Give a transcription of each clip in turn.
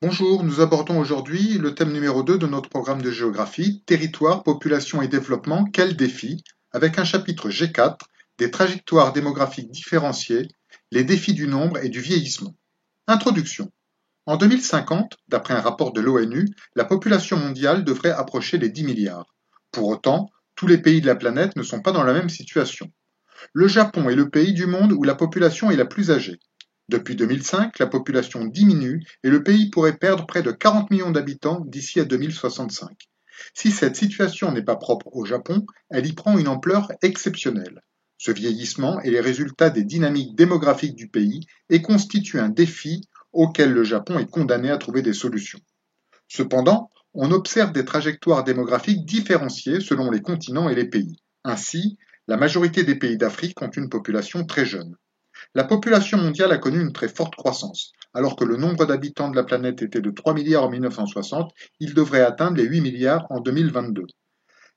Bonjour, nous abordons aujourd'hui le thème numéro 2 de notre programme de géographie, territoire, population et développement, quels défis, avec un chapitre G4, des trajectoires démographiques différenciées, les défis du nombre et du vieillissement. Introduction. En 2050, d'après un rapport de l'ONU, la population mondiale devrait approcher les 10 milliards. Pour autant, tous les pays de la planète ne sont pas dans la même situation. Le Japon est le pays du monde où la population est la plus âgée. Depuis 2005, la population diminue et le pays pourrait perdre près de 40 millions d'habitants d'ici à 2065. Si cette situation n'est pas propre au Japon, elle y prend une ampleur exceptionnelle. Ce vieillissement est le résultat des dynamiques démographiques du pays et constitue un défi auquel le Japon est condamné à trouver des solutions. Cependant, on observe des trajectoires démographiques différenciées selon les continents et les pays. Ainsi, la majorité des pays d'Afrique ont une population très jeune. La population mondiale a connu une très forte croissance. Alors que le nombre d'habitants de la planète était de 3 milliards en 1960, il devrait atteindre les 8 milliards en 2022.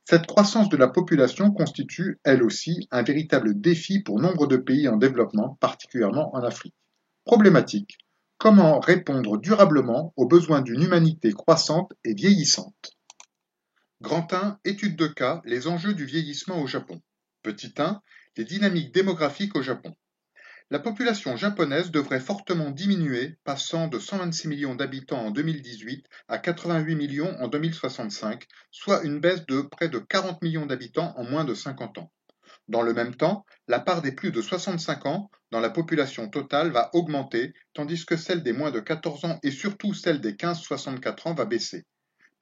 Cette croissance de la population constitue, elle aussi, un véritable défi pour nombre de pays en développement, particulièrement en Afrique. Problématique. Comment répondre durablement aux besoins d'une humanité croissante et vieillissante? Grand 1, étude de cas, les enjeux du vieillissement au Japon. Petit 1, les dynamiques démographiques au Japon. La population japonaise devrait fortement diminuer, passant de 126 millions d'habitants en 2018 à 88 millions en 2065, soit une baisse de près de 40 millions d'habitants en moins de 50 ans. Dans le même temps, la part des plus de 65 ans dans la population totale va augmenter, tandis que celle des moins de 14 ans et surtout celle des 15-64 ans va baisser.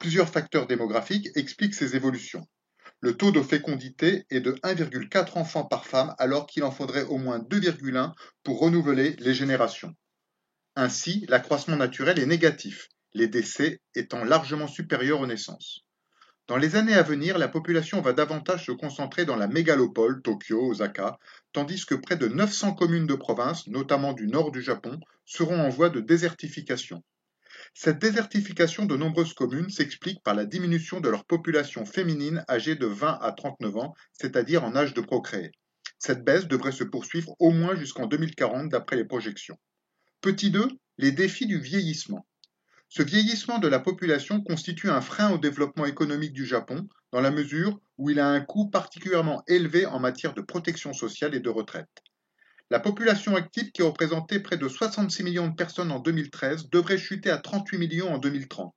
Plusieurs facteurs démographiques expliquent ces évolutions. Le taux de fécondité est de 1,4 enfants par femme alors qu'il en faudrait au moins 2,1 pour renouveler les générations. Ainsi, l'accroissement naturel est négatif, les décès étant largement supérieurs aux naissances. Dans les années à venir, la population va davantage se concentrer dans la mégalopole, Tokyo, Osaka, tandis que près de 900 communes de province, notamment du nord du Japon, seront en voie de désertification. Cette désertification de nombreuses communes s'explique par la diminution de leur population féminine âgée de 20 à 39 ans, c'est-à-dire en âge de procréer. Cette baisse devrait se poursuivre au moins jusqu'en 2040 d'après les projections. Petit 2, les défis du vieillissement. Ce vieillissement de la population constitue un frein au développement économique du Japon, dans la mesure où il a un coût particulièrement élevé en matière de protection sociale et de retraite. La population active, qui représentait près de 66 millions de personnes en 2013, devrait chuter à 38 millions en 2030.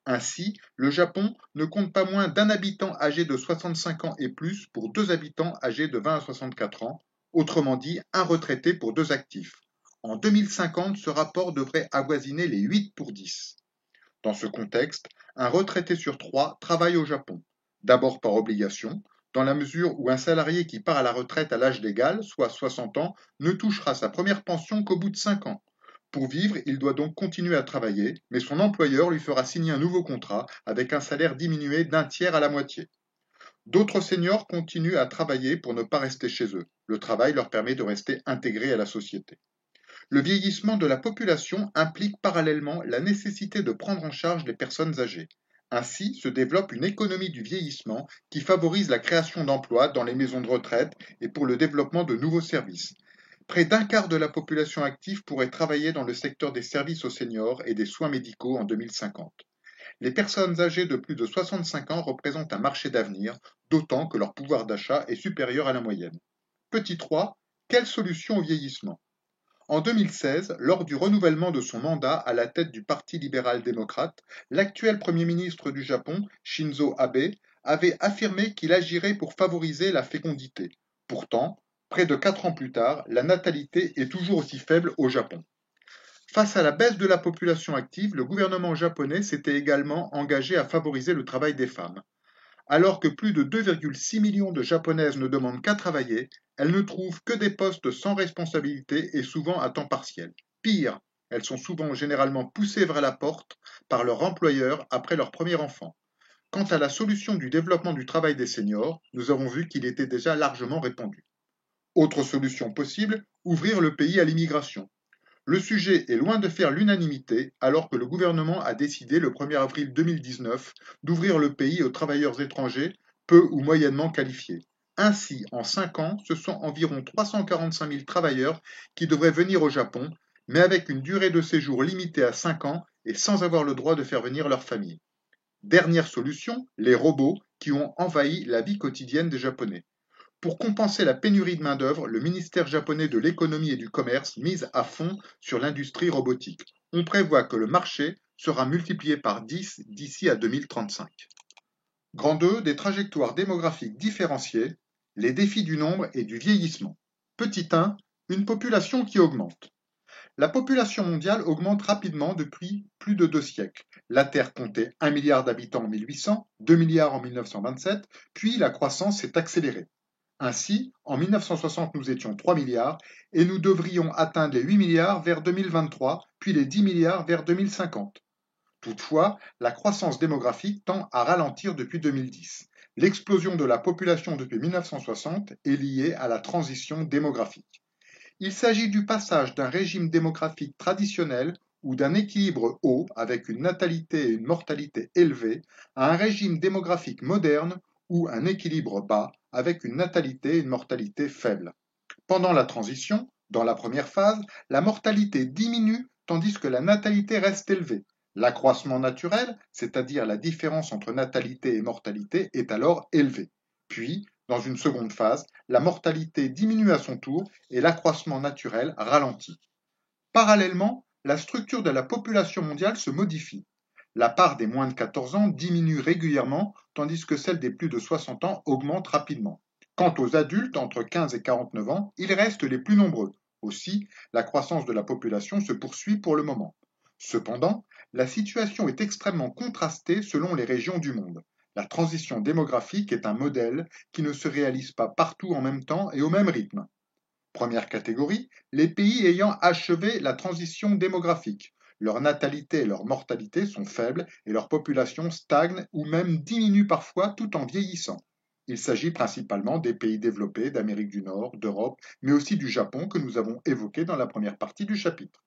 Ainsi, le Japon ne compte pas moins d'un habitant âgé de 65 ans et plus pour deux habitants âgés de 20 à 64 ans, autrement dit, un retraité pour deux actifs. En 2050, ce rapport devrait avoisiner les 8 pour 10. Dans ce contexte, un retraité sur trois travaille au Japon, d'abord par obligation, dans la mesure où un salarié qui part à la retraite à l'âge légal, soit 60 ans, ne touchera sa première pension qu'au bout de 5 ans. Pour vivre, il doit donc continuer à travailler, mais son employeur lui fera signer un nouveau contrat avec un salaire diminué d'un tiers à la moitié. D'autres seniors continuent à travailler pour ne pas rester chez eux. Le travail leur permet de rester intégrés à la société. Le vieillissement de la population implique parallèlement la nécessité de prendre en charge les personnes âgées. Ainsi se développe une économie du vieillissement qui favorise la création d'emplois dans les maisons de retraite et pour le développement de nouveaux services. Près d'un quart de la population active pourrait travailler dans le secteur des services aux seniors et des soins médicaux en 2050. Les personnes âgées de plus de 65 ans représentent un marché d'avenir, d'autant que leur pouvoir d'achat est supérieur à la moyenne. Petit 3. Quelle solution au vieillissement? En 2016, lors du renouvellement de son mandat à la tête du Parti libéral-démocrate, l'actuel Premier ministre du Japon, Shinzo Abe, avait affirmé qu'il agirait pour favoriser la fécondité. Pourtant, près de 4 ans plus tard, la natalité est toujours aussi faible au Japon. Face à la baisse de la population active, le gouvernement japonais s'était également engagé à favoriser le travail des femmes. Alors que plus de 2,6 millions de Japonaises ne demandent qu'à travailler, elles ne trouvent que des postes sans responsabilité et souvent à temps partiel. Pire, elles sont généralement poussées vers la porte par leur employeur après leur premier enfant. Quant à la solution du développement du travail des seniors, nous avons vu qu'il était déjà largement répandu. Autre solution possible, ouvrir le pays à l'immigration. Le sujet est loin de faire l'unanimité alors que le gouvernement a décidé le 1er avril 2019 d'ouvrir le pays aux travailleurs étrangers peu ou moyennement qualifiés. Ainsi, en 5 ans, ce sont environ 345 000 travailleurs qui devraient venir au Japon, mais avec une durée de séjour limitée à 5 ans et sans avoir le droit de faire venir leur famille. Dernière solution, les robots qui ont envahi la vie quotidienne des Japonais. Pour compenser la pénurie de main-d'œuvre, le ministère japonais de l'économie et du commerce mise à fond sur l'industrie robotique. On prévoit que le marché sera multiplié par 10 d'ici à 2035. Grand 2, des trajectoires démographiques différenciées, les défis du nombre et du vieillissement. Petit 1, une population qui augmente. La population mondiale augmente rapidement depuis plus de 2 siècles. La Terre comptait 1 milliard d'habitants en 1800, 2 milliards en 1927, puis la croissance s'est accélérée. Ainsi, en 1960, nous étions 3 milliards et nous devrions atteindre les 8 milliards vers 2023, puis les 10 milliards vers 2050. Toutefois, la croissance démographique tend à ralentir depuis 2010. L'explosion de la population depuis 1960 est liée à la transition démographique. Il s'agit du passage d'un régime démographique traditionnel ou d'un équilibre haut avec une natalité et une mortalité élevées à un régime démographique moderne ou un équilibre bas avec une natalité et une mortalité faibles. Pendant la transition, dans la première phase, la mortalité diminue tandis que la natalité reste élevée. L'accroissement naturel, c'est-à-dire la différence entre natalité et mortalité, est alors élevé. Puis, dans une seconde phase, la mortalité diminue à son tour et l'accroissement naturel ralentit. Parallèlement, la structure de la population mondiale se modifie. La part des moins de 14 ans diminue régulièrement, tandis que celle des plus de 60 ans augmente rapidement. Quant aux adultes entre 15 et 49 ans, ils restent les plus nombreux. Aussi, la croissance de la population se poursuit pour le moment. Cependant, la situation est extrêmement contrastée selon les régions du monde. La transition démographique est un modèle qui ne se réalise pas partout en même temps et au même rythme. Première catégorie, les pays ayant achevé la transition démographique. Leur natalité et leur mortalité sont faibles et leur population stagne ou même diminue parfois tout en vieillissant. Il s'agit principalement des pays développés d'Amérique du Nord, d'Europe, mais aussi du Japon que nous avons évoqué dans la première partie du chapitre.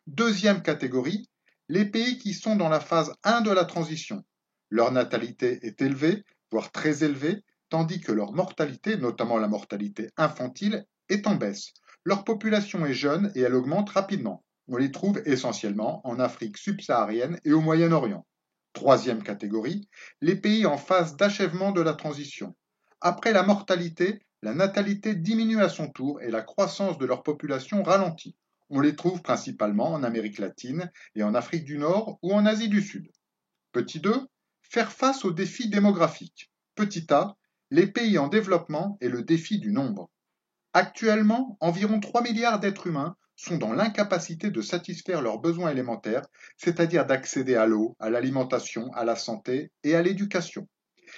Deuxième catégorie, les pays qui sont dans la phase 1 de la transition. Leur natalité est élevée, voire très élevée, tandis que leur mortalité, notamment la mortalité infantile, est en baisse. Leur population est jeune et elle augmente rapidement. On les trouve essentiellement en Afrique subsaharienne et au Moyen-Orient. Troisième catégorie, les pays en phase d'achèvement de la transition. Après la mortalité, la natalité diminue à son tour et la croissance de leur population ralentit. On les trouve principalement en Amérique latine et en Afrique du Nord ou en Asie du Sud. Petit 2, faire face aux défis démographiques. Petit a, les pays en développement et le défi du nombre. Actuellement, environ 3 milliards d'êtres humains sont dans l'incapacité de satisfaire leurs besoins élémentaires, c'est-à-dire d'accéder à l'eau, à l'alimentation, à la santé et à l'éducation.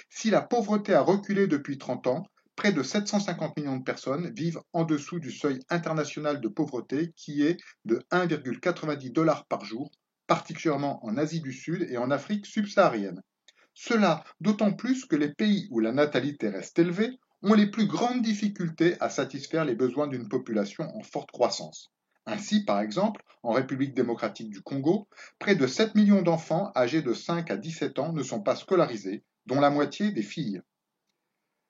Si la pauvreté a reculé depuis 30 ans, près de 750 millions de personnes vivent en dessous du seuil international de pauvreté qui est de 1,90 $ par jour, particulièrement en Asie du Sud et en Afrique subsaharienne. Cela d'autant plus que les pays où la natalité reste élevée ont les plus grandes difficultés à satisfaire les besoins d'une population en forte croissance. Ainsi, par exemple, en République démocratique du Congo, près de 7 millions d'enfants âgés de 5 à 17 ans ne sont pas scolarisés, dont la moitié des filles.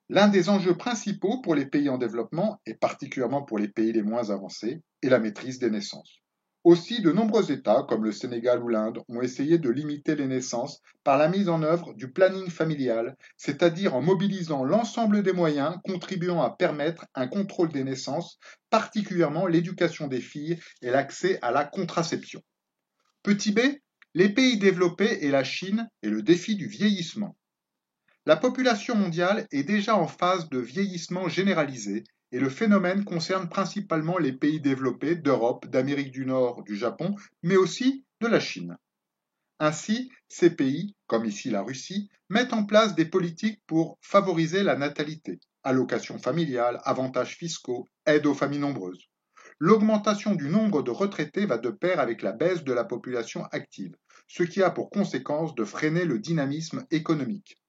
L'un des enjeux principaux pour les pays en développement, et particulièrement pour les pays les moins avancés, est la maîtrise des naissances. Aussi, de nombreux États, comme le Sénégal ou l'Inde, ont essayé de limiter les naissances par la mise en œuvre du planning familial, c'est-à-dire en mobilisant l'ensemble des moyens contribuant à permettre un contrôle des naissances, particulièrement l'éducation des filles et l'accès à la contraception. Petit b, les pays développés et la Chine et le défi du vieillissement. La population mondiale est déjà en phase de vieillissement généralisé et le phénomène concerne principalement les pays développés d'Europe, d'Amérique du Nord, du Japon, mais aussi de la Chine. Ainsi, ces pays, comme ici la Russie, mettent en place des politiques pour favoriser la natalité, allocations familiales, avantages fiscaux, aide aux familles nombreuses. L'augmentation du nombre de retraités va de pair avec la baisse de la population active, ce qui a pour conséquence de freiner le dynamisme économique.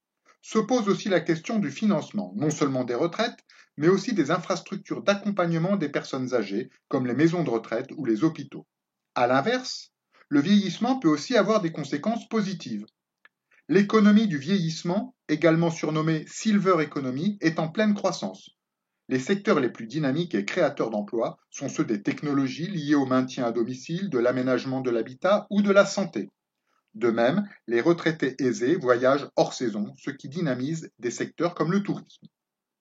Se pose aussi la question du financement, non seulement des retraites, mais aussi des infrastructures d'accompagnement des personnes âgées, comme les maisons de retraite ou les hôpitaux. À l'inverse, le vieillissement peut aussi avoir des conséquences positives. L'économie du vieillissement, également surnommée Silver Economy, est en pleine croissance. Les secteurs les plus dynamiques et créateurs d'emplois sont ceux des technologies liées au maintien à domicile, de l'aménagement de l'habitat ou de la santé. De même, les retraités aisés voyagent hors saison, ce qui dynamise des secteurs comme le tourisme.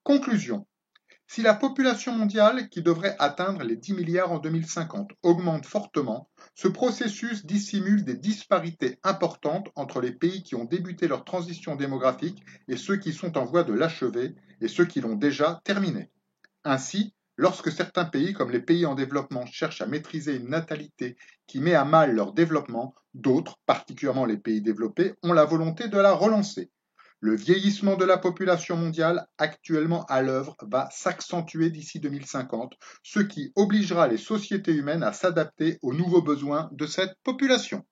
Conclusion. Si la population mondiale, qui devrait atteindre les 10 milliards en 2050, augmente fortement, ce processus dissimule des disparités importantes entre les pays qui ont débuté leur transition démographique et ceux qui sont en voie de l'achever et ceux qui l'ont déjà terminée. Ainsi, lorsque certains pays comme les pays en développement cherchent à maîtriser une natalité qui met à mal leur développement, d'autres, particulièrement les pays développés, ont la volonté de la relancer. Le vieillissement de la population mondiale actuellement à l'œuvre va s'accentuer d'ici 2050, ce qui obligera les sociétés humaines à s'adapter aux nouveaux besoins de cette population.